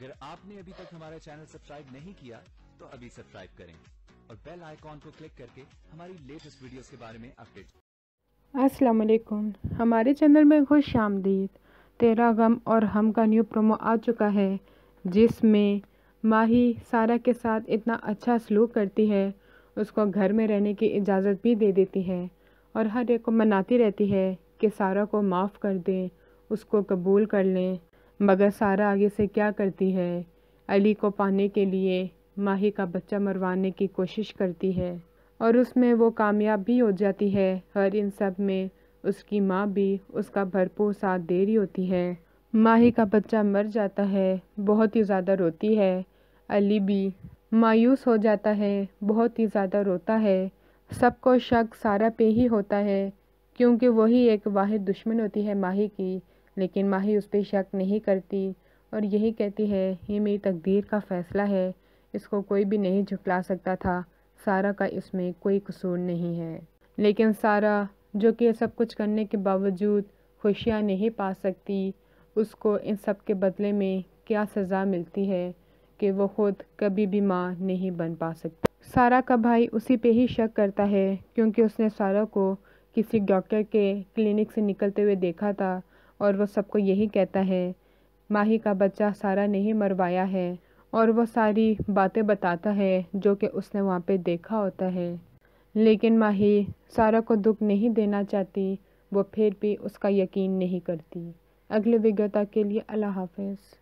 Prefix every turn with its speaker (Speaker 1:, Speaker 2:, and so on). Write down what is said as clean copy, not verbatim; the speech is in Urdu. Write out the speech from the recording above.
Speaker 1: اگر آپ نے ابھی تک ہمارا چینل سبسکرائب نہیں کیا تو ابھی سبسکرائب کریں اور بیل آئیکن کو کلک کر کے ہماری لیٹسٹ ویڈیوز کے بارے میں اپڈیٹ۔
Speaker 2: السلام علیکم، ہمارے چینل میں خوش آمدید۔ تیرا غم اور ہم کا نیو پرومو آ چکا ہے، جس میں ماہی سارہ کے ساتھ اتنا اچھا سلوک کرتی ہے، اس کو گھر میں رہنے کی اجازت بھی دے دیتی ہے اور ہر ایک کو مناتی رہتی ہے کہ سارہ کو معاف کر دیں، اس کو قبول کر لیں۔ مگر سارہ آگے سے کیا کرتی ہے؟ علی کو پانے کے لیے ماہی کا بچہ مروانے کی کوشش کرتی ہے اور اس میں وہ کامیاب بھی ہو جاتی ہے۔ اور ان سب میں اس کی ماں بھی اس کا بھرپور ساتھ دے رہی ہوتی ہے۔ ماہی کا بچہ مر جاتا ہے، بہت ہی زیادہ روتی ہے۔ علی بھی مایوس ہو جاتا ہے، بہت ہی زیادہ روتا ہے۔ سب کو شک سارہ پہ ہی ہوتا ہے کیونکہ وہی ایک واحد دشمن ہوتی ہے ماہی کی، لیکن ماہی اس پہ شک نہیں کرتی اور یہی کہتی ہے یہ میری تقدیر کا فیصلہ ہے، اس کو کوئی بھی نہیں جھٹلا سکتا تھا، سارہ کا اس میں کوئی قصور نہیں ہے۔ لیکن سارہ جو کہ سب کچھ کرنے کے باوجود خوشیاں نہیں پا سکتی، اس کو ان سب کے بدلے میں کیا سزا ملتی ہے کہ وہ خود کبھی بھی ماں نہیں بن پا سکتی۔ سارہ کا بھائی اسی پہ ہی شک کرتا ہے کیونکہ اس نے سارہ کو کسی ڈاکٹر کے کلینک سے نکلتے ہوئے دیکھا تھا اور وہ سب کو یہی کہتا ہے ماہی کا بچہ سارہ نے ہی مروایا ہے، اور وہ ساری باتیں بتاتا ہے جو کہ اس نے وہاں پہ دیکھا ہوتا ہے۔ لیکن ماہی سارہ کو دکھ نہیں دینا چاہتی، وہ پھر بھی اس کا یقین نہیں کرتی۔ اگلے ویڈیو تک کے لیے اللہ حافظ۔